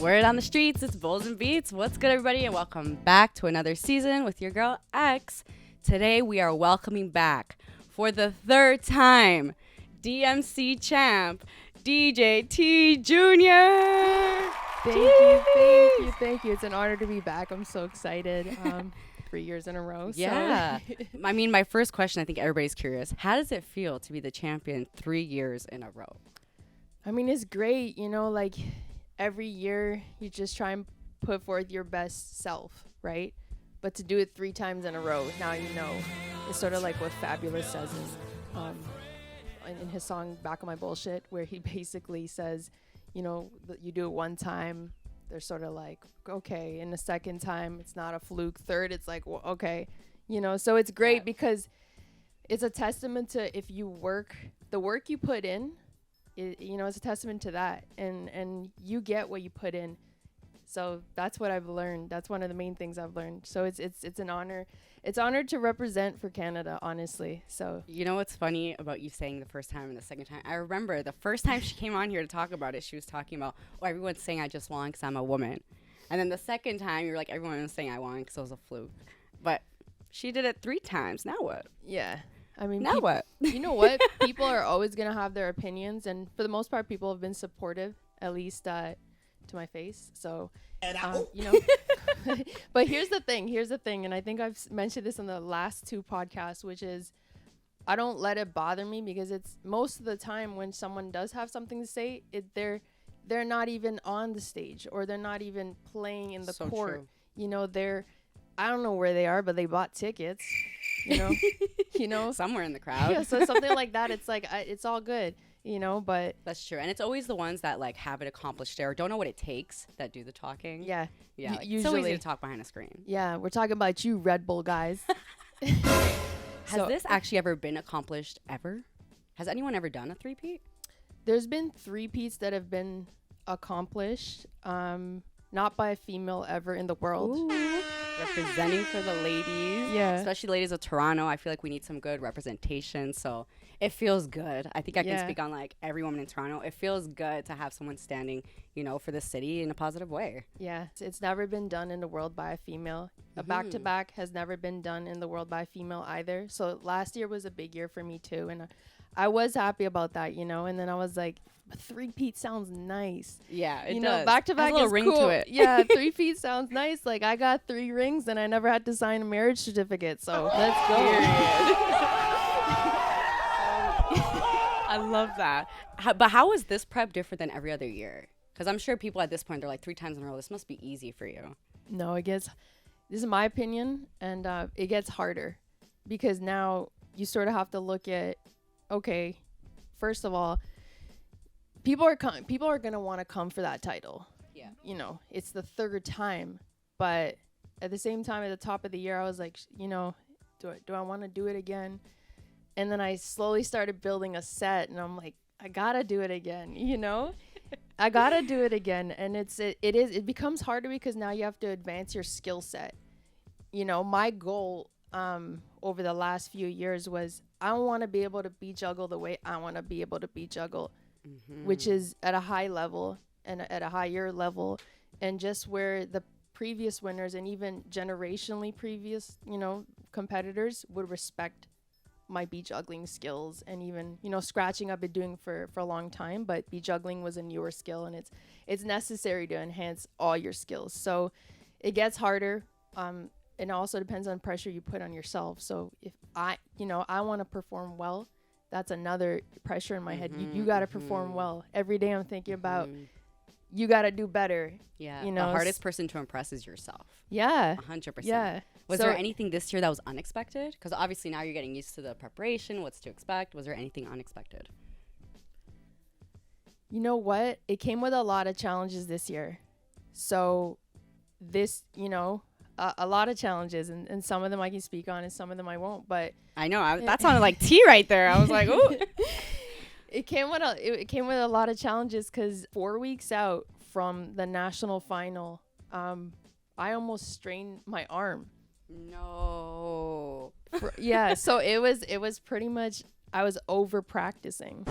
Word on the streets, it's Bowls and Beats. What's good, everybody, and welcome back to another season with your girl X. Today we are welcoming back for the third time DMC champ DJ T Jr. Thank you. It's an honor to be back. I'm so excited. 3 years in a row. Yeah. So. I mean, my first question, I think everybody's curious. How does it feel to be the champion 3 years in a row? I mean, it's great. You know, like every year you just try and put forth your best self, right? But to do it 3 times in a row, now you know. It's sort of like what Fabulous says in his song Back on My Bullshit, where he basically says, you know, you do it one time, they're sort of like, okay. And the second time, it's not a fluke. Third, it's like, well, okay. You know, so it's great because it's a testament to if you work, the work you put in, you know, it's a testament to that. And you get what you put in. So that's what I've learned. That's one of the main things I've learned. So it's an honor. It's honored to represent for Canada, honestly. So you know what's funny about you saying the first time and the second time? I remember the first time she came on here to talk about it, she was talking about, oh, everyone's saying I just won because I'm a woman. And then the second time, you were like, everyone was saying I won because it was a fluke. But she did it 3 times. Now what? Yeah. I mean, now what? You know what? People are always going to have their opinions. And for the most part, people have been supportive, at least to my face. So, you know, but here's the thing. And I think I've mentioned this in the last 2 podcasts, which is I don't let it bother me because it's most of the time when someone does have something to say, they're not even on the stage or they're not even playing in the court. True. You know, I don't know where they are, but they bought tickets, you know, somewhere in the crowd. Yeah. So something like that. It's like, it's all good. You know, but that's true. And it's always the ones that like have it accomplished there, don't know what it takes, that do the talking. Yeah. Yeah. Like, it's so easy to talk behind a screen. Yeah. We're talking about you, Red Bull guys. Has this actually ever been accomplished ever? Has anyone ever done a 3-peat? There's been 3-peats that have been accomplished, not by a female ever in the world. Ooh. Representing for the ladies. Yeah. Especially ladies of Toronto. I feel like we need some good representation. So it feels good. I think I can speak on like every woman in Toronto. It feels good to have someone standing, you know, for the city in a positive way. Yeah. It's never been done in the world by a female. A back-to-back has never been done in the world by a female either. So last year was a big year for me too. And I was happy about that, you know. And then I was like, 3-peat sounds nice. Yeah, it does. Know, back-to-back is ring cool. To it. Yeah, 3-peat sounds nice. Like I got 3 rings and I never had to sign a marriage certificate. So let's go. I love that. But how is this prep different than every other year? Because I'm sure people at this point, they're like 3 times in a row. This must be easy for you. No, this is my opinion, and it gets harder because now you sort of have to look at, okay, first of all, people are going to want to come for that title. Yeah. You know, it's the 3rd time, but at the same time, at the top of the year, I was like, you know, do I want to do it again? And then I slowly started building a set, and I'm like, I gotta do it again, you know? I gotta do it again. And it becomes harder because now you have to advance your skill set. You know, my goal over the last few years was I want to be able to beat juggle the way I want to be able to beat juggle, which is at a high level and at a higher level, and just where the previous winners and even generationally previous, you know, competitors would respect my beat juggling skills. And even, you know, scratching I've been doing for a long time, but beat juggling was a newer skill, and it's necessary to enhance all your skills. So it gets harder. It also depends on pressure you put on yourself. So if I want to perform well, that's another pressure in my head. You got to perform well. Every day I'm thinking about you got to do better. Yeah. You know, the hardest person to impress is yourself. Yeah. 100%. Yeah. Was there anything this year that was unexpected? Because obviously now you're getting used to the preparation, what's to expect. Was there anything unexpected? You know what? It came with a lot of challenges this year. So this, you know, a lot of challenges, and some of them I can speak on and some of them I won't. But I know that sounded like tea right there. I was like, ooh. It came with a lot of challenges because 4 weeks out from the national final, I almost strained my arm. No. Yeah, so it was pretty much I was over practicing.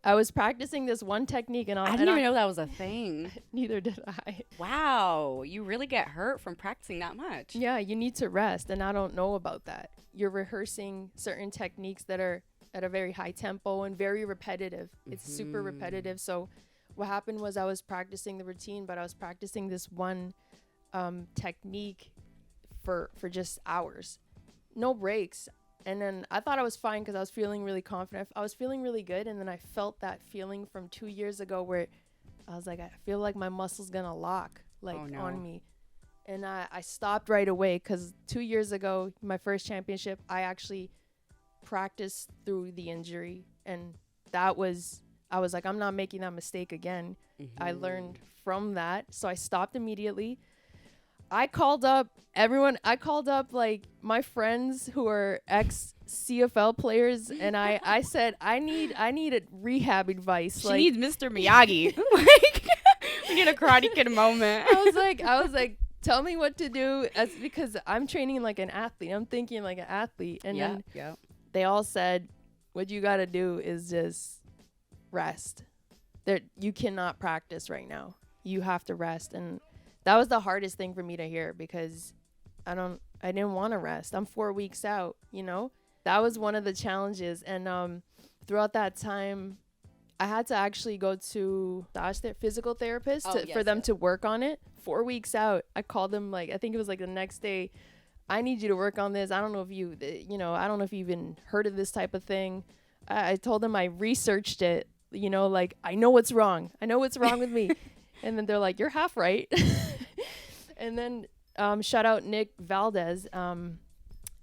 I was practicing this one technique, and I didn't even know that was a thing. Neither did I. Wow, you really get hurt from practicing that much. Yeah, you need to rest, and I don't know about that. You're rehearsing certain techniques that are at a very high tempo and very repetitive. It's super repetitive. So what happened was I was practicing the routine, but I was practicing this one technique for just hours. No breaks. And then I thought I was fine because I was feeling really confident. I was feeling really good. And then I felt that feeling from 2 years ago where I was like, I feel like my muscle's going to lock on me. And I stopped right away because 2 years ago, my first championship, I actually practiced through the injury. And I was like, I'm not making that mistake again. I learned from that. So I stopped immediately. I called up everyone. I called up like my friends who are ex CFL players, and I said I need a rehab advice. She needs Mr. Miyagi. Like we need a Karate Kid moment. I was like, tell me what to do, because I'm training like an athlete. I'm thinking like an athlete, and then they all said, what you got to do is just rest. You cannot practice right now. You have to rest. And that was the hardest thing for me to hear, because I didn't want to rest. I'm 4 weeks out, That was one of the challenges. And throughout that time, I had to actually go to their physical therapist for them to work on it. 4 weeks out, I called them, like, I think it was like the next day. I need you to work on this. I don't know if you even heard of this type of thing. I told them I researched it, like, I know what's wrong. I know what's wrong with me. And then they're like, you're half right. And then shout out Nick Valdez.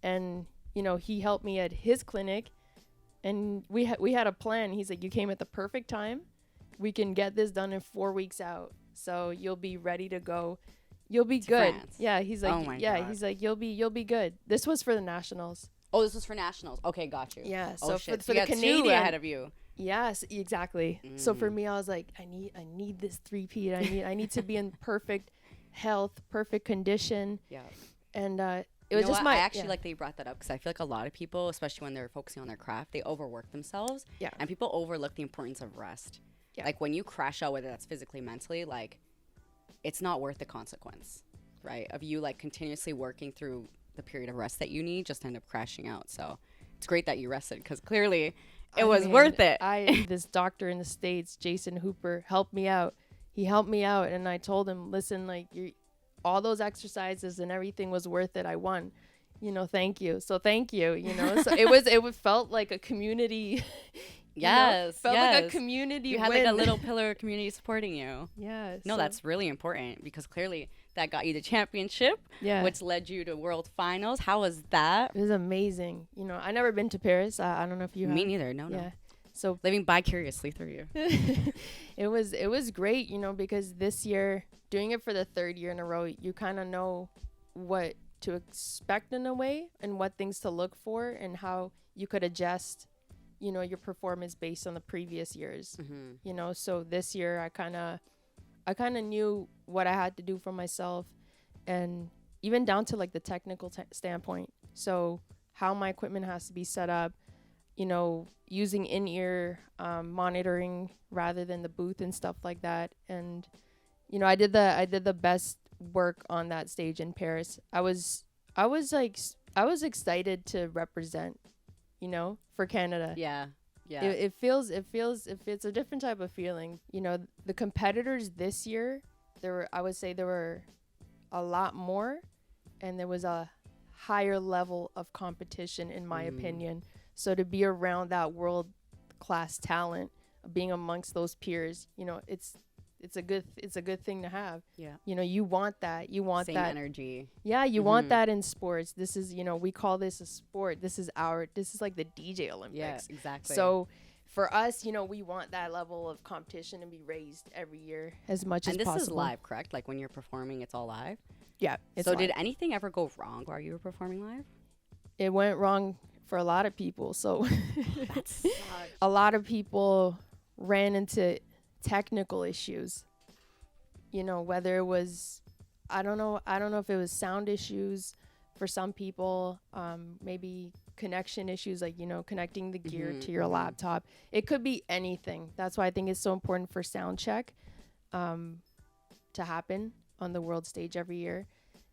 And, he helped me at his clinic. And we had a plan. He's like, you came at the perfect time. We can get this done in 4 weeks out. So you'll be ready to go. You'll be good. France. Yeah, he's like, oh my God. He's like, you'll be good. This was for the nationals. Oh, this was for nationals. Okay, got you. Yeah. So for the Canadian, two ahead of you. Yes, exactly. So for me, I was like, I need this 3-peat. I need to be in perfect health, perfect condition. Yeah. And it was just I actually like that you brought that up, because I feel like a lot of people, especially when they're focusing on their craft, they overwork themselves. Yeah. And people overlook the importance of rest. Yeah. Like when you crash out, whether that's physically, mentally, like it's not worth the consequence, right? Of you like continuously working through the period of rest that you need, just end up crashing out. So it's great that you rested, because clearly it was worth it. This doctor in the States, Jason Hooper, helped me out. He helped me out, and I told him, listen, like all those exercises and everything was worth it. I won, thank you. So thank you, So it felt like a community. Yes. Felt like a community. You had like a little pillar of community supporting you. Yeah. No, that's really important, because clearly that got you the championship, which led you to World Finals. How was that? It was amazing. I never been to Paris. I don't know if you have. Me neither. No. So living vicariously through you. It was great, because this year, doing it for the third year in a row, you kind of know what to expect in a way, and what things to look for, and how you could adjust, your performance based on the previous years. So this year I kind of knew what I had to do for myself, and even down to like the technical standpoint. So how my equipment has to be set up, using in-ear monitoring rather than the booth and stuff like that. And I did the best work on that stage in Paris. I was excited to represent, for Canada. Yeah. It's a different type of feeling. The competitors this year, I would say there were a lot more, and there was a higher level of competition, in my opinion. So to be around that world class talent, being amongst those peers, it's a good thing to have. Yeah. You want that. You want same that energy. Yeah, you want that in sports. This is, we call this a sport. This is like the DEEJAY Olympics. Yeah, exactly. So for us, we want that level of competition to be raised every year as much as possible. And this is live, correct? Like when you're performing, it's all live? Yeah. So live. Did anything ever go wrong while you were performing live? It went wrong for a lot of people. So a lot of people ran into technical issues, whether it was, I don't know if it was sound issues for some people, maybe connection issues, like, connecting the gear to your laptop. It could be anything. That's why I think it's so important for sound check to happen on the world stage every year.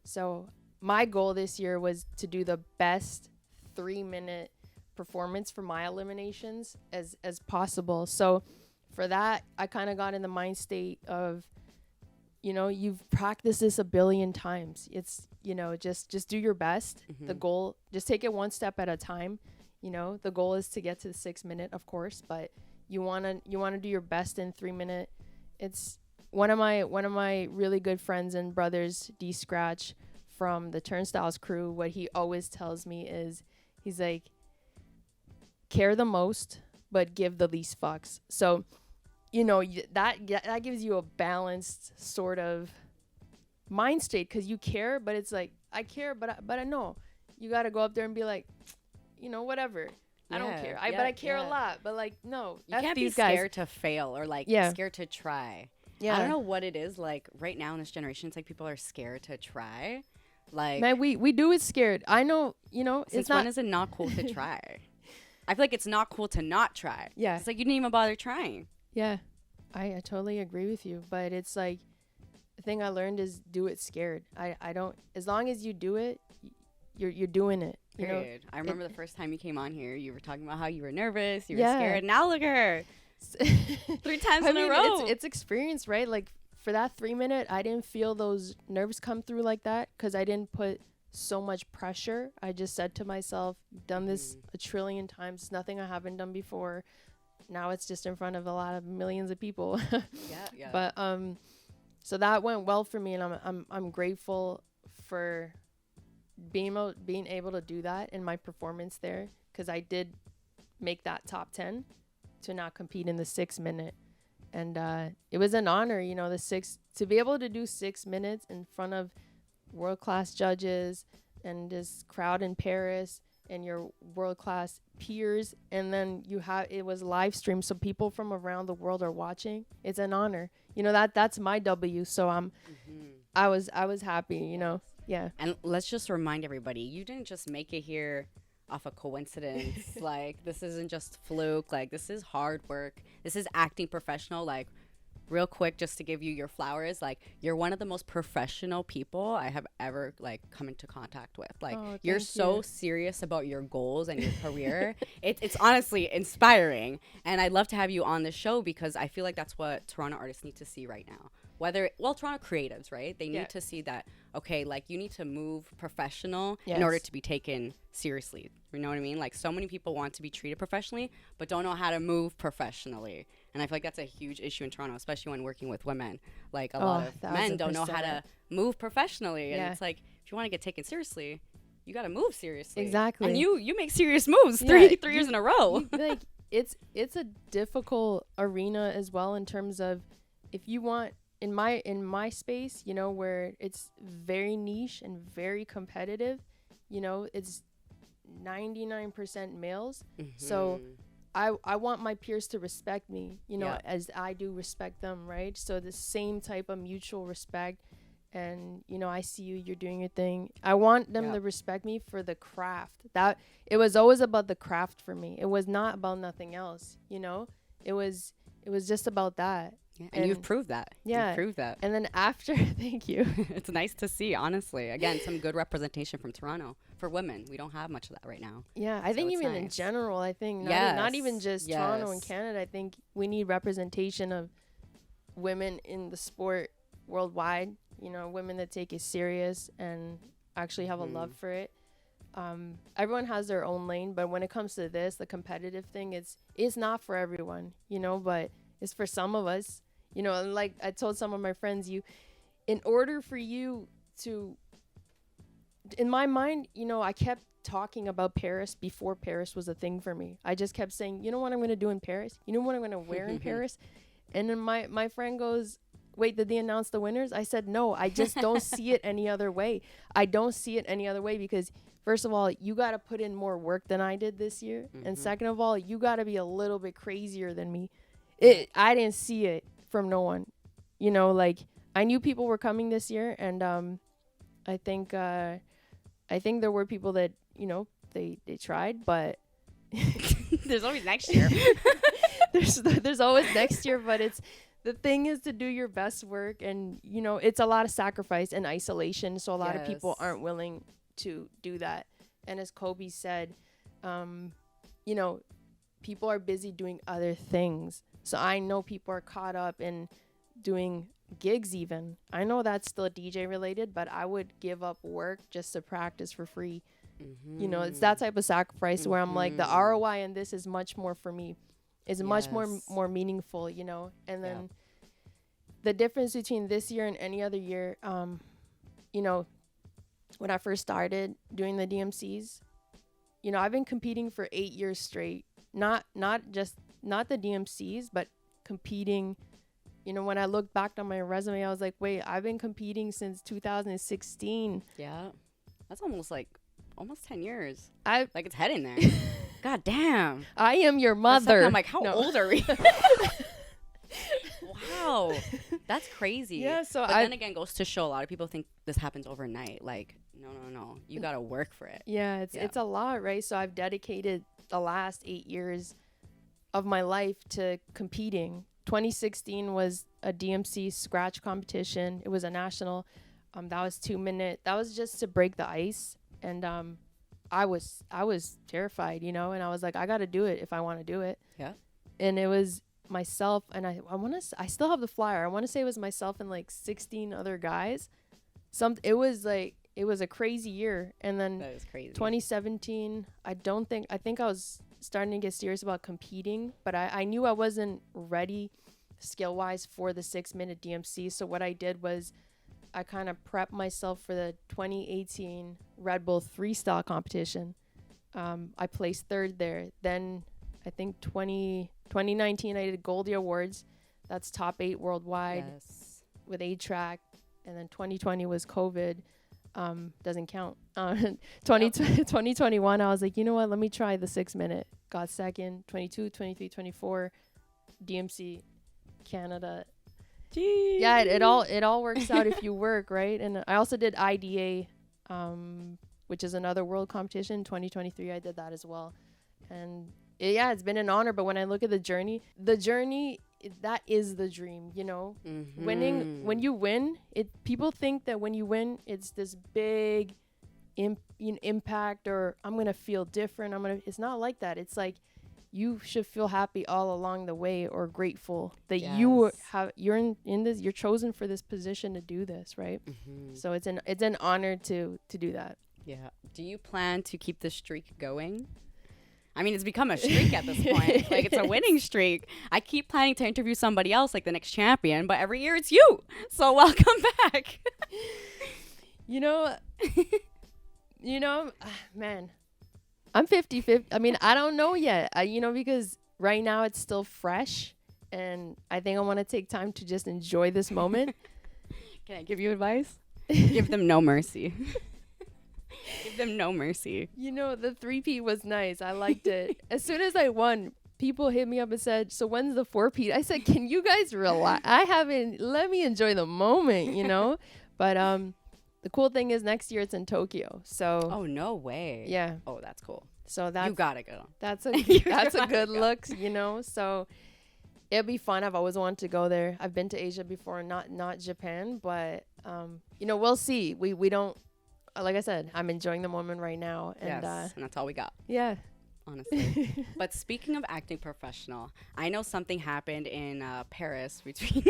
So my goal this year was to do the best 3-minute performance for my eliminations as possible. So for that, I kind of got in the mind state of, you've practiced this a billion times. It's, just do your best. The goal, just take it one step at a time. The goal is to get to the 6 minute, of course, but you want to do your best in 3 minute. It's one of my really good friends and brothers, D Scratch from the Turnstiles crew. What he always tells me is, he's like, care the most, but give the least fucks. So, that gives you a balanced sort of mind state, because you care, but it's like, I care, but I know you got to go up there and be like, whatever. I don't care. But I care a lot. But like, no, you can't be scared to fail or like scared to try. Yeah. I don't know what it is. Like right now in this generation, it's like people are scared to try. Like, man, we do it scared. I know, since when is it not cool to try? I feel like it's not cool to not try. Yeah. It's like you didn't even bother trying. Yeah. I totally agree with you. But it's like, the thing I learned is do it scared. I don't, as long as you do it, you're doing it. Period. I remember the first time you came on here, you were talking about how you were nervous, you were scared. Now look at her. 3 times in a row. It's experience, right? Like for that 3 minute, I didn't feel those nerves come through like that because I didn't put so much pressure. I just said to myself, done this a trillion times. It's nothing I haven't done before. Now it's just in front of a lot of millions of people. Yeah. But so that went well for me, and I'm grateful for being able to do that in my performance there, because I did make that top 10 to not compete in the 6 minute. And it was an honor, to be able to do 6 minutes in front of world-class judges and this crowd in Paris and your world-class peers. And then it was live streamed, so people from around the world are watching. It's an honor. That's my W. So I was happy, Yeah. And let's just remind everybody, you didn't just make it here off a coincidence. Like, this isn't just fluke. Like, this is hard work. This is acting professional. Like, real quick, just to give you your flowers, like, you're one of the most professional people I have ever, like, come into contact with. Like, you're so serious about your goals and your career. It's honestly inspiring. And I'd love to have you on the show, because I feel like that's what Toronto artists need to see right now. Toronto creatives, right? They need to see that, okay, like, you need to move professional in order to be taken seriously. You know what I mean? Like, so many people want to be treated professionally, but don't know how to move professionally. And I feel like that's a huge issue in Toronto, especially when working with women. Like, a lot of men don't know how to move professionally. And it's like, if you want to get taken seriously, you got to move seriously. Exactly. And you make serious moves three years in a row. Like, it's a difficult arena as well, in terms of, if you want, in my space, where it's very niche and very competitive, it's 99% males. So I want my peers to respect me, as I do respect them, right? So the same type of mutual respect. And, I see you're doing your thing. I want them to respect me for the craft. That it was always about the craft for me. It was not about nothing else, It was just about that. Yeah, and you've proved that. Yeah. You've proved that. And then after, thank you. It's nice to see, honestly. Again, some good representation from Toronto for women. We don't have much of that right now. Yeah, I think even in general, not even just Toronto and Canada, I think we need representation of women in the sport worldwide. Women that take it serious and actually have a love for it. Everyone has their own lane, but when it comes to this, the competitive thing, it's not for everyone, but it's for some of us. Like I told some of my friends, in order for you to, in my mind, I kept talking about Paris before Paris was a thing for me. I just kept saying, you know what I'm going to do in Paris? You know what I'm going to wear in Paris? And then my friend goes, wait, did they announce the winners? I said, no, I just don't see it any other way. I don't see it any other way, because first of all, you got to put in more work than I did this year. And second of all, you got to be a little bit crazier than me. I didn't see it from no one, like I knew people were coming this year. And I think there were people that, they tried, but there's always next year. there's always next year, but the thing is to do your best work, and you know, it's a lot of sacrifice and isolation, so a lot of people aren't willing to do that. And as Kobe said, you know, people are busy doing other things. So I know people are caught up in doing gigs even. I know that's still DJ related, but I would give up work just to practice for free. You know, it's that type of sacrifice where I'm like, the ROI in this is much more for me, is much more meaningful, you know. And then the difference between this year and any other year, you know, when I first started doing the DMCs, you know, I've been competing for 8 years straight. Not the DMCs, but competing. You know, when I looked back on my resume, I was like, wait, I've been competing since 2016. Yeah. That's almost 10 years. Like it's heading there. God damn. I am your mother. I'm like, how old are we? Wow. That's crazy. Yeah, so but then again, goes to show a lot of people think this happens overnight. Like, no. You got to work for it. Yeah, it's a lot, right? So I've dedicated the last 8 years of my life to competing. 2016 was a DMC scratch competition. It was a national. That was 2 minute. That was just to break the ice. And I was terrified, you know, and I was like, I got to do it if I want to do it. Yeah. And it was myself, and I still have the flyer. I want to say it was myself and like 16 other guys. It was a crazy year. And then that is crazy. 2017, I think I was starting to get serious about competing, but I knew I wasn't ready skill wise for the 6 minute DMC. So what I did was I kind of prepped myself for the 2018 Red Bull freestyle competition. I placed third there. Then I think 2019 I did Goldie Awards. That's top 8 worldwide with A-Track. And then 2020 was COVID. Doesn't count. 2021 I was like, you know what, let me try the 6 minute. Got second. 22, 23, 24 DMC Canada. Jeez. Yeah, it all works out if you work, right? And I also did IDA, which is another world competition. 2023 I did that as well. And it's been an honor. But when I look at the journey, that is the dream, you know. Winning, when you win, people think that when you win, it's this big impact, or I'm gonna feel different. It's not like that. It's like you should feel happy all along the way, or grateful that you're in this, you're chosen for this position to do this, right? So it's an honor to do that. Yeah. Do you plan to keep this streak going? I mean, it's become a streak at this point. Like, it's a winning streak. I keep planning to interview somebody else, like the next champion, but every year it's you. So welcome back. You know, man, I'm 50-50. I mean, I don't know yet, because right now it's still fresh, and I think I want to take time to just enjoy this moment. Can I give you advice? Give them no mercy. Give them no mercy. You know, the 3-peat was nice. I liked it. As soon as I won, people hit me up and said, so when's the 4-peat? I said, can you guys relax? Let me enjoy the moment, you know? But the cool thing is next year it's in Tokyo. So oh, no way. Yeah. Oh, that's cool. So you gotta go. That's a good look, you know? So it'll be fun. I've always wanted to go there. I've been to Asia before, not Japan, but we'll see. We don't, like I said, I'm enjoying the moment right now. And, and that's all we got. Yeah. Honestly. But speaking of acting professional, I know something happened in Paris between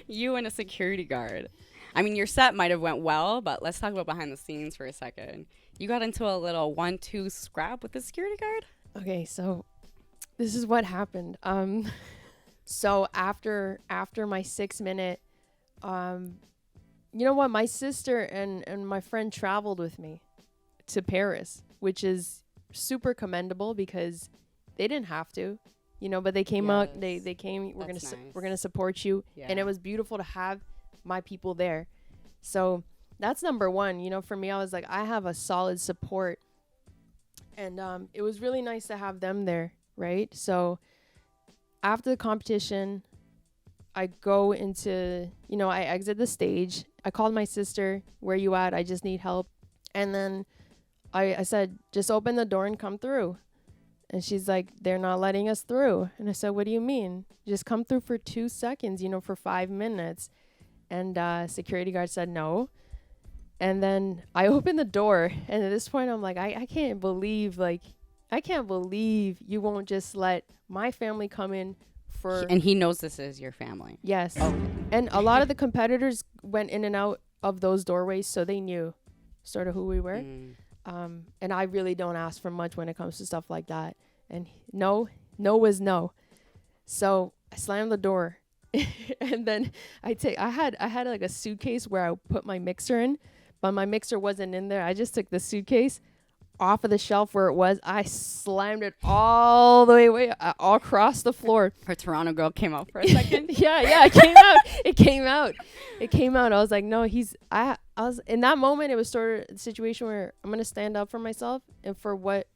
you and a security guard. I mean, your set might have went well, but let's talk about behind the scenes for a second. You got into a little 1-2 scrap with the security guard? Okay, so this is what happened. So after my 6 minute, you know what? My sister and my friend traveled with me to Paris, which is super commendable because they didn't have to, but they came out. They came. We're gonna support you, and it was beautiful to have my people there. So that's number one. For me, I was like, I have a solid support, and it was really nice to have them there, right? So after the competition, I go into, I exit the stage. I called my sister, where you at? I just need help. And then I said, just open the door and come through. And she's like, they're not letting us through. And I said, what do you mean? Just come through for 2 seconds, for 5 minutes. And security guard said no. And then I opened the door. And at this point, I'm like, I can't believe you won't just let my family come in for. And he knows this is your family. Yes. Oh. And a lot of the competitors went in and out of those doorways, so they knew sort of who we were. And I really don't ask for much when it comes to stuff like that. And no was no. So I slammed the door. And then I had like a suitcase where I put my mixer in, but my mixer wasn't in there. I just took the suitcase off of the shelf where it was. I slammed it all the way away, all across the floor. Her Toronto girl came out for a second. Yeah, it came out. I was like, no, I was in that moment. It was sort of a situation where I'm going to stand up for myself and for what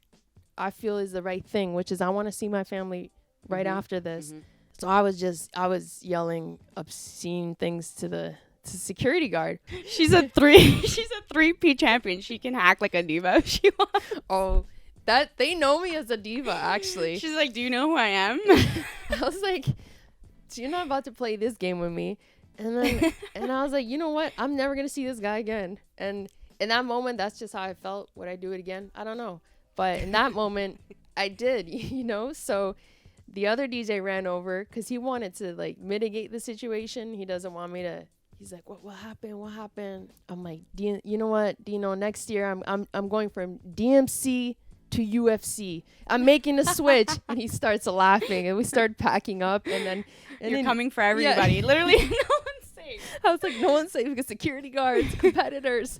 I feel is the right thing, which is I want to see my family right after this. So I was yelling obscene things to the security guard. She's a 3P champion. She can act like a diva if she wants. Oh, that they know me as a diva, actually. She's like, do you know who I am? I was like, so you're not about to play this game with me. And then and I was like, you know what? I'm never gonna see this guy again. And in that moment, that's just how I felt. Would I do it again? I don't know. But in that moment, I did, So the other DJ ran over because he wanted to like mitigate the situation. He doesn't want me to. He's like, what happened? I'm like, you know what? Dino, next year I'm going from DMC to UFC. I'm making a switch. And he starts laughing and we start packing up and You're coming for everybody. Yeah. Literally no one's safe. I was like, no one's safe because security guards, competitors.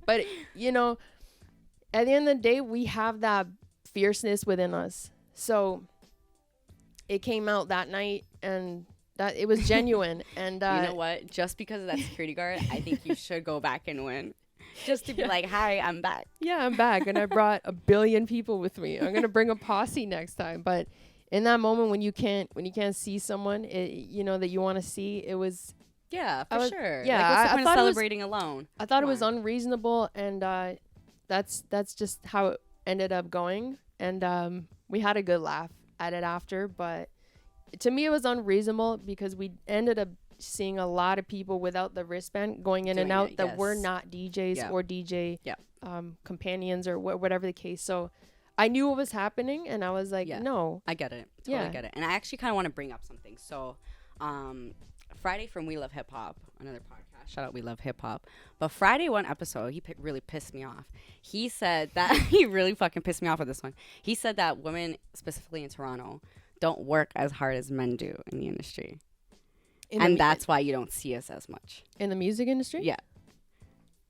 But, at the end of the day, we have that fierceness within us. So it came out that night and that it was genuine. And you know what? Just because of that security guard, I think you should go back and win. Just to be like, hi, I'm back. Yeah, I'm back. And I brought 1 billion people with me. I'm going to bring a posse next time. But in that moment when you can't see someone, that you want to see, it was. Yeah, for sure. Yeah. Like, what's the point of celebrating alone? I thought it was unreasonable. And that's just how it ended up going. And we had a good laugh at it after. But to me, it was unreasonable because we ended up seeing a lot of people without the wristband going in and out that were not DJs or DJ companions or whatever the case. So I knew what was happening and I was like, no. I get it. Totally get it. And I actually kind of want to bring up something. So Friday from We Love Hip Hop, another podcast. Shout out We Love Hip Hop. But Friday, one episode, he really pissed me off. He said that he really fucking pissed me off with this one. He said that women, specifically in Toronto, don't work as hard as men do in the industry. And that's why you don't see us as much. In the music industry? Yeah.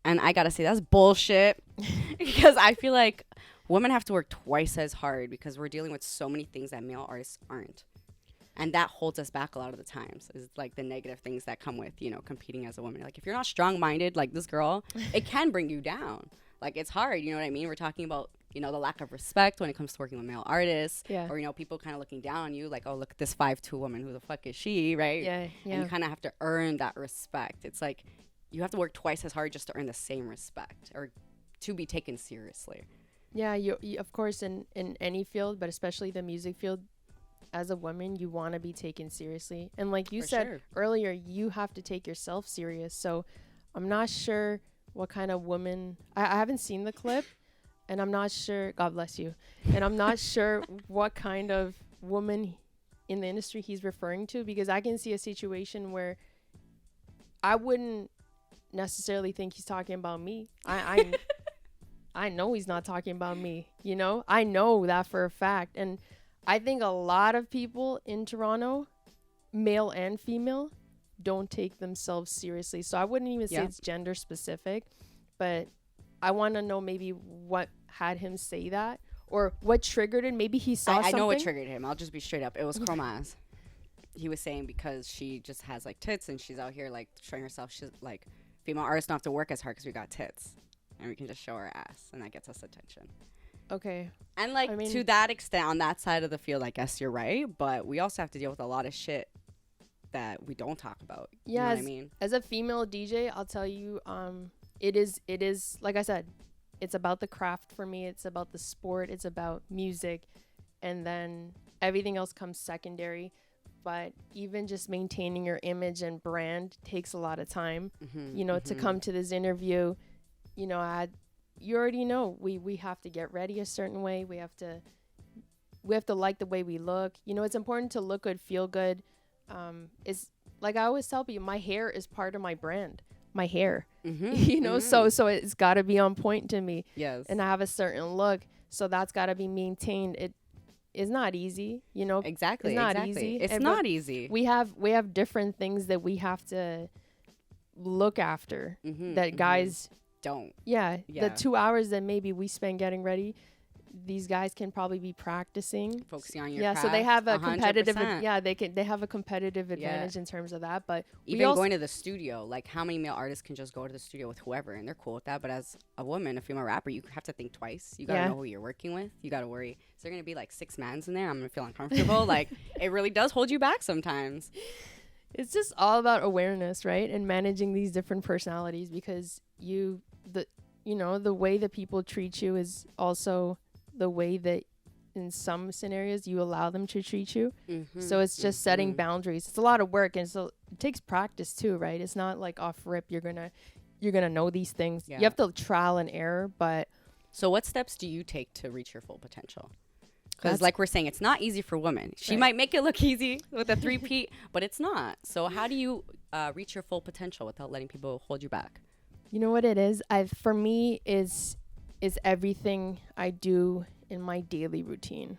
And I got to say, that's bullshit. Because I feel like women have to work twice as hard because we're dealing with so many things that male artists aren't. And that holds us back a lot of the times. Is like the negative things that come with, competing as a woman. Like if you're not strong-minded like this girl, it can bring you down. Like it's hard, you know what I mean? We're talking about, the lack of respect when it comes to working with male artists. Yeah. Or, people kind of looking down on you like, oh, look at this 5'2" woman. Who the fuck is she, right? Yeah. And you kind of have to earn that respect. It's like you have to work twice as hard just to earn the same respect or to be taken seriously. Yeah, you of course, in any field, but especially the music field, as a woman, you want to be taken seriously. And like you said earlier, you have to take yourself serious. So I'm not sure what kind of woman, I haven't seen the clip. And I'm not sure, God bless you, and I'm not sure what kind of woman in the industry he's referring to, because I can see a situation where I wouldn't necessarily think he's talking about me. I know he's not talking about me, I know that for a fact. And I think a lot of people in Toronto, male and female, don't take themselves seriously. So I wouldn't even say it's gender specific, but I want to know maybe what had him say that or what triggered it. Maybe he saw something. I know what triggered him. I'll just be straight up. It was Chromaz. He was saying because she just has like tits and she's out here like showing herself. She's like, female artists don't have to work as hard because we got tits and we can just show our ass and that gets us attention. Okay. And like to that extent, on that side of the field, I guess you're right. But we also have to deal with a lot of shit that we don't talk about. Yeah. You know what I mean? As a female DJ, I'll tell you, it is like I said, it's about the craft for me. It's about the sport. It's about music. And then everything else comes secondary. But even just maintaining your image and brand takes a lot of time, to come to this interview. You already know we have to get ready a certain way. We have to like the way we look. It's important to look good, feel good. Is like I always tell people, my hair is part of my brand. My hair, so it's got to be on point to me. Yes. And I have a certain look, so that's got to be maintained. It is not easy, Exactly. It's not easy. It's not easy. We have different things that we have to look after that guys don't. Yeah. The 2 hours that maybe we spend getting ready, these guys can probably be practicing, focusing on your craft. So they have a 100%. competitive they have a competitive advantage in terms of that. But even going to the studio, like how many male artists can just go to the studio with whoever and they're cool with that, but as a woman, a female rapper, you have to think twice. You gotta know who you're working with. You gotta worry, is there gonna be like 6 mans in there? I'm gonna feel uncomfortable. Like it really does hold you back sometimes. It's just all about awareness, right? And managing these different personalities, because the way that people treat you is also the way that in some scenarios you allow them to treat you. So it's just setting boundaries. It's a lot of work, and so it takes practice too, right? It's not like off rip you're gonna know these things. You have to trial and error. But so what steps do you take to reach your full potential? Because like we're saying, it's not easy for women. She might make it look easy with a 3-peat, but it's not. So how do you reach your full potential without letting people hold you back? You know what it is? For me is everything I do in my daily routine.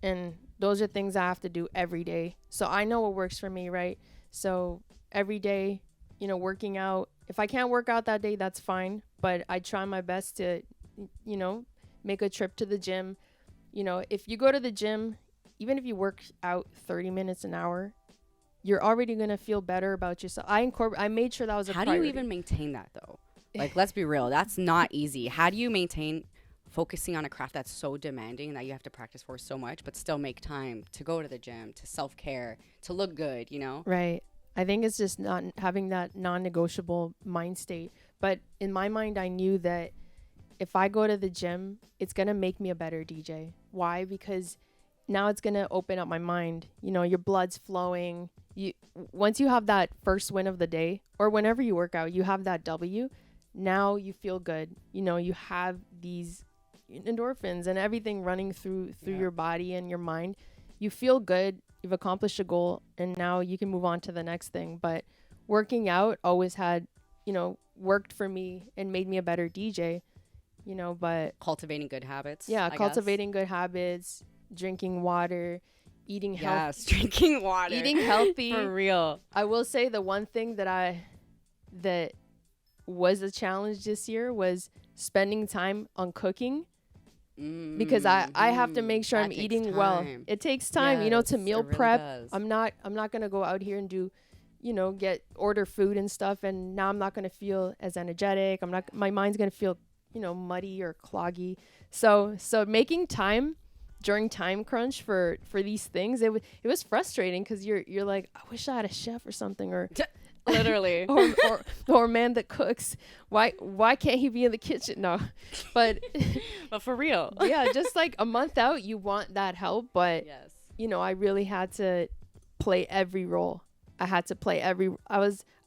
And those are things I have to do every day. So I know what works for me, right? So every day, working out. If I can't work out that day, that's fine. But I try my best to, make a trip to the gym. If you go to the gym, even if you work out 30 minutes an hour, you're already going to feel better about yourself. I made sure that was a priority. How do you even maintain that though? Like, let's be real. That's not easy. How do you maintain focusing on a craft that's so demanding that you have to practice for so much, but still make time to go to the gym, to self-care, to look good, Right. I think it's just not having that non-negotiable mind state. But in my mind, I knew that if I go to the gym, it's going to make me a better DJ. Why? Because now it's going to open up my mind. Your blood's flowing. Once you have that first win of the day, or whenever you work out, you have that W. Now you feel good. You have these endorphins and everything running through your body and your mind. You feel good. You've accomplished a goal, and now you can move on to the next thing. But working out always had, worked for me and made me a better DJ. But cultivating good habits. Yeah, cultivating good habits, drinking water, eating healthy. Yes, drinking water. Eating healthy. For real. I will say the one thing that was a challenge this year was spending time on cooking, because I have to make sure I'm eating well. It takes time, to meal prep. Does. I'm not going to go out here and do, order food and stuff, and now I'm not going to feel as energetic. My mind's going to feel, muddy or cloggy. So making time during time crunch for these things, it was frustrating, because you're like, I wish I had a chef or something, or literally or a man that cooks. Why can't he be in the kitchen? No, but for real. Yeah, just like a month out, you want that help, but yes, I really had to play every role. I had to play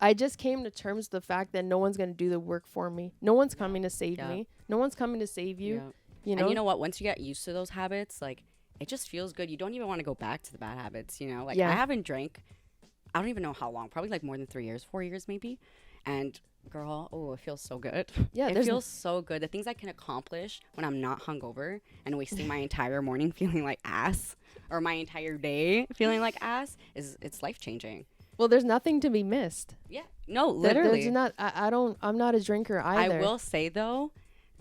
I just came to terms with the fact that no one's going to do the work for me. No one's coming to save me. No one's coming to save you. And you know what? Once you get used to those habits, like, it just feels good. You don't even want to go back to the bad habits, I haven't drank, I don't even know how long, probably like more than 3 years, 4 years maybe. And girl, it feels so good. Yeah, it feels so good. The things I can accomplish when I'm not hungover and wasting my entire morning feeling like ass, or my entire day feeling like ass, it's life changing. Well, there's nothing to be missed. Yeah, no, literally. There's not. I'm not a drinker either. I will say though,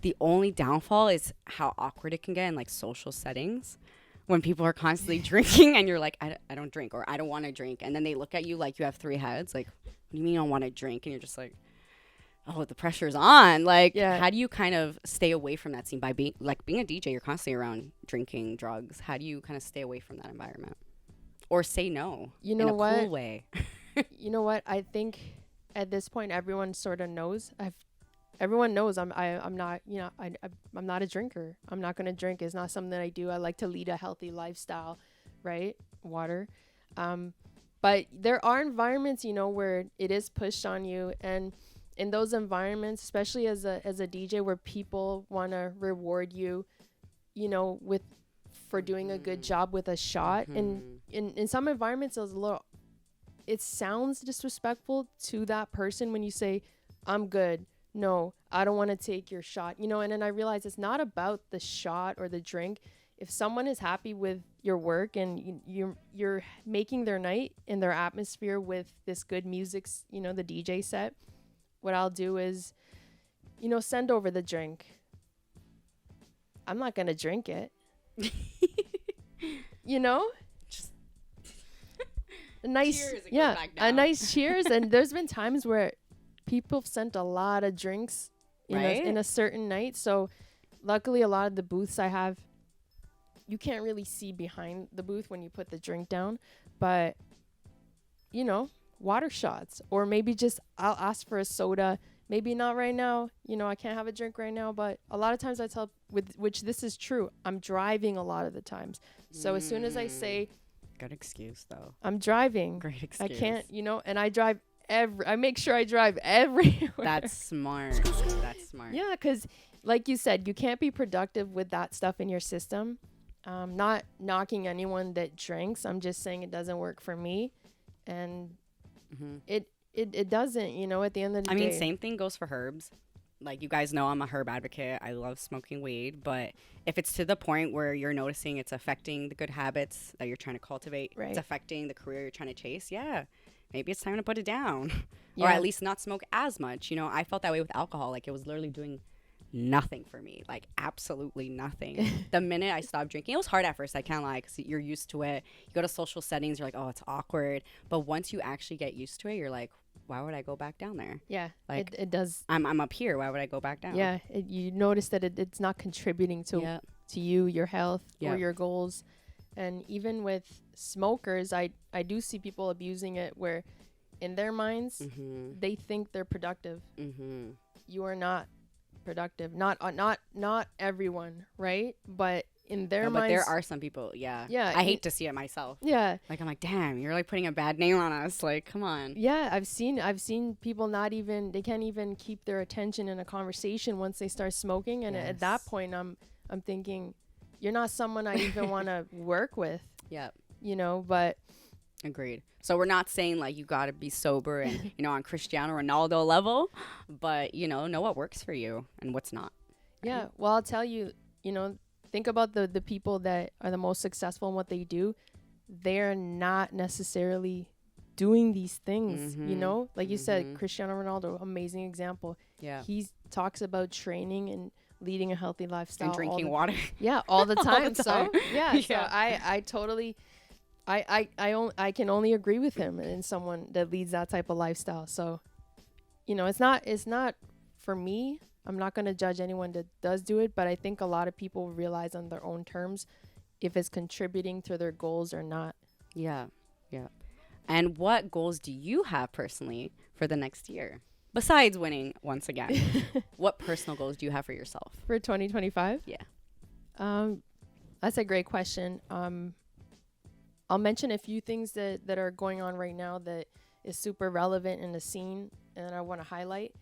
the only downfall is how awkward it can get in like social settings, when people are constantly drinking and you're like, I don't drink, or I don't want to drink. And then they look at you like you have 3 heads. Like, what do you mean I don't want to drink? And you're just like, oh, the pressure's on. Like, how do you kind of stay away from that scene by being a DJ? You're constantly around drinking, drugs. How do you kind of stay away from that environment? Or say no in a cool way? You know what? I think at this point, everyone sort of knows. everyone knows I'm not, you know, I'm not a drinker. I'm not going to drink. It's not something that I do. I like to lead a healthy lifestyle, right? Water. But there are environments, you know, where it is pushed on you, and in those environments, especially as a DJ, where people want to reward you, you know, with for doing a good job with a shot, and in some environments, it sounds disrespectful to that person when you say, "I'm good." No, I don't want to take your shot, you know. And then I realize it's not about the shot or the drink. If someone is happy with your work and you're making their night in their atmosphere with this good music, you know, the DJ set, what I'll do is, you know, send over the drink. I'm not going to drink it. You know? Just a nice, a nice cheers. And there's been times where people have sent a lot of drinks in a certain night. So luckily, a lot of the booths I have, you can't really see behind the booth when you put the drink down. But, you know, water shots, or maybe just I'll ask for a soda. Maybe not right now. You know, I can't have a drink right now. But a lot of times I tell, which this is true, I'm driving a lot of the times. So as soon as I say, good excuse though. I'm driving. Great excuse. I can't, you know, and I drive I make sure I drive everywhere. That's smart. That's smart. Yeah, because like you said, you can't be productive with that stuff in your system. Not knocking anyone that drinks. I'm just saying it doesn't work for me. And it doesn't, you know, at the end of the day. I mean, same thing goes for herbs. Like, you guys know I'm a herb advocate. I love smoking weed. But if it's to the point where you're noticing it's affecting the good habits that you're trying to cultivate, it's affecting the career you're trying to chase, maybe it's time to put it down. Or at least not smoke as much. You know, I felt that way with alcohol. Like, it was literally doing nothing for me. Like, absolutely nothing. The minute I stopped drinking, it was hard at first. I can't lie, because you're used to it. You go to social settings, you're like, oh, it's awkward. But once you actually get used to it, you're like, why would I go back down there? Yeah, like it does. I'm up here. Why would I go back down? Yeah, you notice that it's not contributing to you, your health, or your goals. And even with smokers, I do see people abusing it where in their minds, they think they're productive. You are not productive. Not everyone, right? But in their minds. But there are some people, I hate to see it myself. Yeah. Like, I'm like, damn, you're like putting a bad name on us. Like, come on. Yeah, I've seen people they can't even keep their attention in a conversation once they start smoking. And at that point, I'm thinking, you're not someone I even want to work with. Yep. You know, but. Agreed. So we're not saying like you got to be sober and, you know, on Cristiano Ronaldo level, but, you know what works for you and what's not. Right? Yeah. Well, I'll tell you, you know, think about the people that are the most successful in what they do. They're not necessarily doing these things, you know, like you said, Cristiano Ronaldo, amazing example. Yeah. He talks about training and leading a healthy lifestyle. And drinking water. Yeah. All the time. All the time. So, yeah. So I totally, I can only agree with him and someone that leads that type of lifestyle. So, you know, it's not for me. I'm not going to judge anyone that does do it, but I think a lot of people realize on their own terms if it's contributing to their goals or not. Yeah. Yeah. And what goals do you have personally for the next year? Besides winning once again, what personal goals do you have for yourself? For 2025? Yeah. That's a great question. I'll mention a few things that are going on right now that is super relevant in the scene and I want to highlight.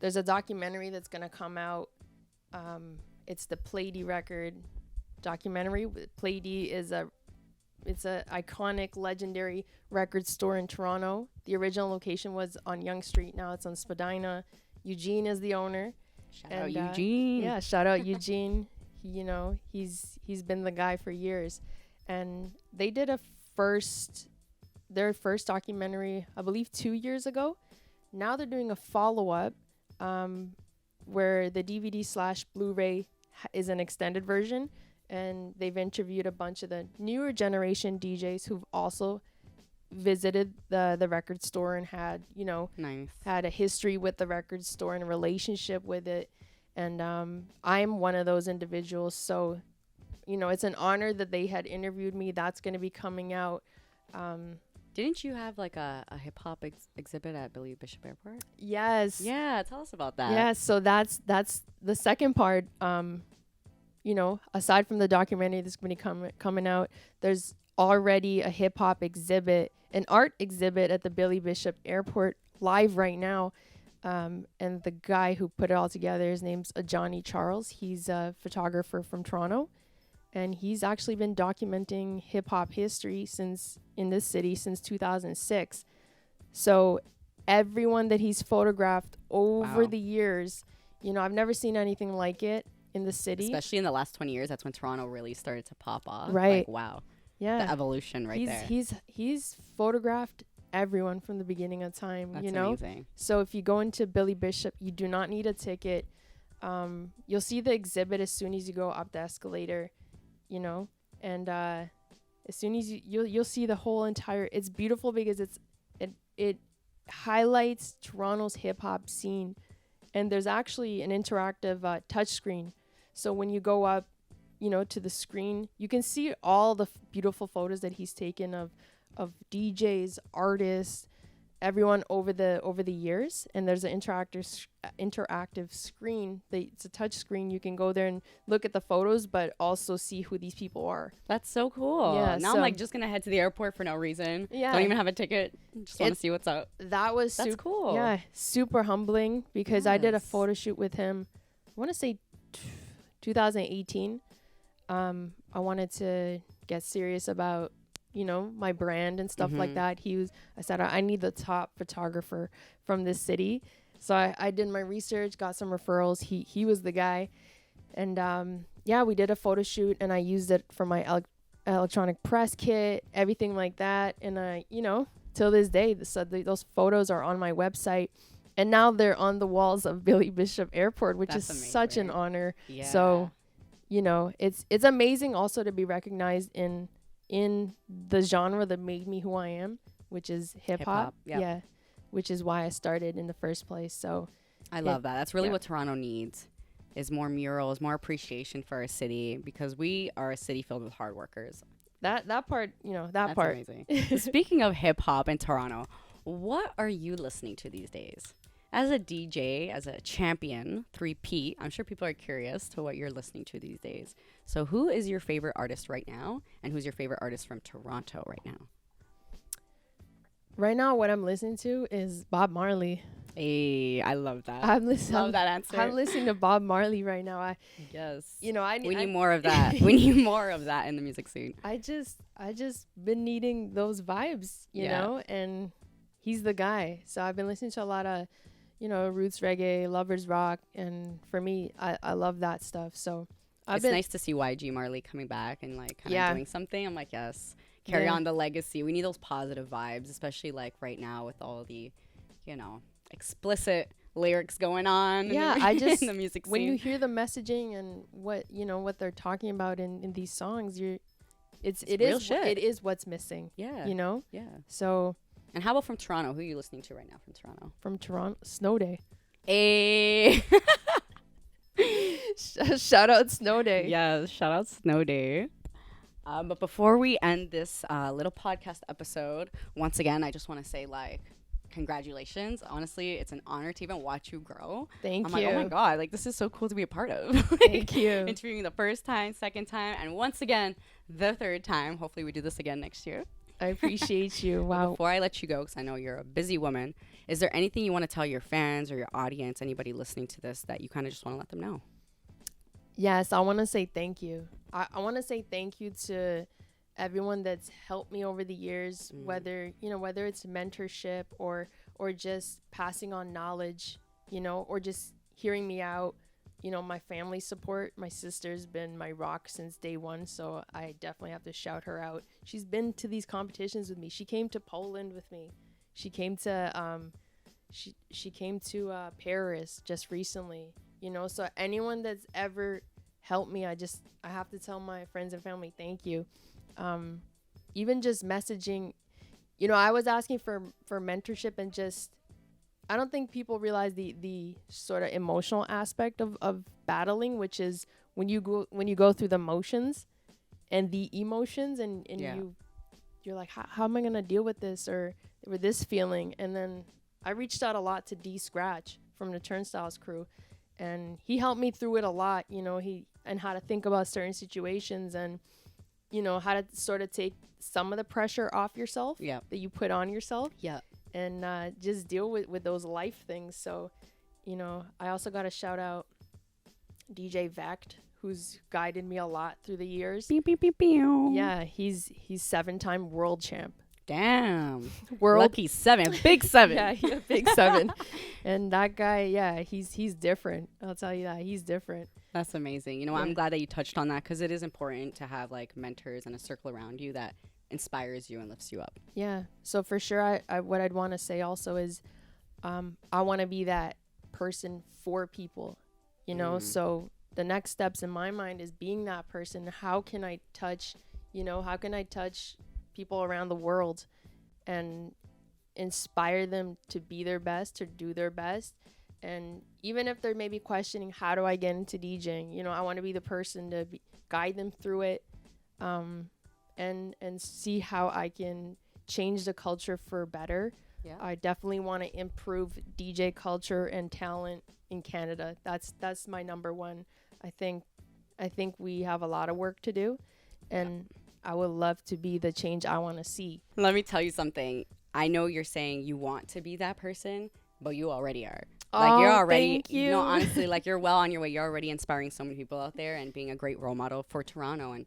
There's a documentary that's going to come out. It's the Play D record documentary. Play D is it's a iconic, legendary record store in Toronto. The original location was on Yonge Street. Now it's on Spadina. Eugene is the owner. Shout out Eugene. Yeah, shout out Eugene. He's been the guy for years. And they did their first documentary, I believe 2 years ago. Now they're doing a follow-up where the DVD/Blu-ray is an extended version. And they've interviewed a bunch of the newer generation DJs who've also visited the record store and had, you know, had a history with the record store and a relationship with it. And I'm one of those individuals. So, you know, it's an honor that they had interviewed me. That's going to be coming out Didn't you have like a hip hop exhibit at Billy Bishop Airport? Yes. Yeah, tell us about that. Yeah, so that's the second part. You know, aside from the documentary that's going to be coming out, there's already a hip hop exhibit, an art exhibit at the Billy Bishop Airport live right now. And the guy who put it all together, his name's Johnny Charles. He's a photographer from Toronto, and he's actually been documenting hip hop history in this city since 2006. So everyone that he's photographed over the years, you know, I've never seen anything like it in the city. Especially in the last 20 years, that's when Toronto really started to pop off. Right. Like, wow. Yeah. The evolution there. He's photographed everyone from the beginning of time, That's you know? amazing. So if you go into Billy Bishop, you do not need a ticket. You'll see the exhibit as soon as you go up the escalator, you know? And as soon as you'll see the whole entire, it's beautiful because it highlights Toronto's hip hop scene. And there's actually an interactive touch screen. So when you go up, you know, to the screen, you can see all the beautiful photos that he's taken of DJs, artists, everyone over the years. And there's an interactive screen. It's a touch screen. You can go there and look at the photos, but also see who these people are. That's so cool. Yeah, now I'm like just gonna head to the airport for no reason. Yeah. Don't even have a ticket. Just want to see what's up. That's cool. Yeah, super humbling because I did a photo shoot with him. I want to say 2018. I wanted to get serious about, you know, my brand and stuff like that. I said, I need the top photographer from this city. So I did my research, got some referrals. He was the guy. And we did a photo shoot and I used it for my electronic press kit, everything like that. And I, you know, till this day, those photos are on my website. And now they're on the walls of Billy Bishop Airport, which is amazing. Such an honor. Yeah. So, you know, it's amazing also to be recognized in the genre that made me who I am, which is hip hop. Yep. Yeah. Which is why I started in the first place. So I love that. That's really what Toronto needs, is more murals, more appreciation for our city, because we are a city filled with hard workers. That part, you know, that's part. Amazing. Speaking of hip hop in Toronto, what are you listening to these days? As a DJ, as a champion, 3P, I'm sure people are curious to what you're listening to these days. So who is your favorite artist right now? And who's your favorite artist from Toronto right now? Right now, what I'm listening to is Bob Marley. Hey, I love that. Love that answer. I'm listening to Bob Marley right now. We need more of that. We need more of that in the music scene. I just been needing those vibes, you know, and he's the guy. So I've been listening to a lot of, you know, roots reggae, lovers rock, and for me, I love that stuff. So it's nice to see YG Marley coming back and like kind of doing something. I'm like, yes, carry on the legacy. We need those positive vibes, especially like right now with all the, you know, explicit lyrics going on. Yeah, I just in the music scene. When you hear the messaging and what they're talking about in these songs, it is what's missing. Yeah, you know. Yeah. So. And how about from Toronto? Who are you listening to right now from Toronto? From Toronto, Snow Day. Hey. Shout out Snow Day. Yeah, shout out Snow Day. But before we end this little podcast episode, once again, I just want to say, like, congratulations. Honestly, it's an honor to even watch you grow. Thank you. I'm like, oh my God, like, this is so cool to be a part of. Thank you. Interviewing the first time, second time, and once again, the third time. Hopefully we do this again next year. I appreciate you. Wow. Before I let you go, because I know you're a busy woman, is there anything you want to tell your fans or your audience, anybody listening to this, that you kind of just want to let them know? Yes, I want to say thank you. I want to say thank you to everyone that's helped me over the years, whether it's mentorship or just passing on knowledge, you know, or just hearing me out. You know, my family support. My sister's been my rock since day one, so I definitely have to shout her out. She's been to these competitions with me. She came to Poland with me. She came to she came to Paris just recently. You know, so anyone that's ever helped me, I have to tell my friends and family thank you. Even just messaging, you know, I was asking for mentorship and just. I don't think people realize the sort of emotional aspect of battling, which is when you go through the motions and the emotions and you're like, how am I gonna deal with this or with this feeling? And then I reached out a lot to D Scratch from the Turnstiles crew, and he helped me through it a lot. And how to think about certain situations, and how to sort of take some of the pressure off yourself that you put on yourself. Yeah. And just deal with those life things. So, I also got to shout out DJ Vect, who's guided me a lot through the years. Pew, pew, pew, pew. Yeah, he's 7-time world champ. Damn. World. Lucky 7. Big 7. Yeah, big 7. And that guy, he's different. I'll tell you that. He's different. That's amazing. I'm glad that you touched on that, because it is important to have like mentors and a circle around you that inspires you and lifts you up. Yeah. So for sure, I what I'd want to say also is I want to be that person for people, so the next steps in my mind is being that person. How can I touch people around the world and inspire them to be their best, to do their best? And even if they're maybe questioning, how do I get into DJing? I want to be the person to guide them through it, and see how I can change the culture for better. Yeah. I definitely want to improve DJ culture and talent in Canada. That's my number one. I think we have a lot of work to do, and I would love to be the change I want to see. Let me tell you something. I know you're saying you want to be that person, but you already are. Like, you're already, thank you. Honestly, like, you're well on your way. You're already inspiring so many people out there and being a great role model for Toronto and,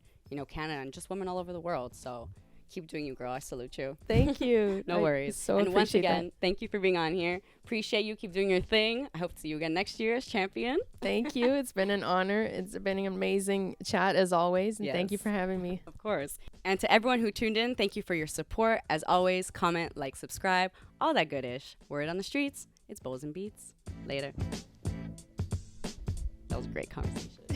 Canada and just women all over the world. So keep doing you, girl. I salute you. Thank you. No worries. So and once again, that. thank you for being on here. Appreciate you. Keep doing your thing. I hope to see you again next year as champion. Thank you. It's been an honor. It's been an amazing chat as always. And thank you for having me. Of course. And to everyone who tuned in, thank you for your support. As always, comment, like, subscribe, all that good-ish. Word on the streets. It's Bowls and Beats. Later. That was a great conversation.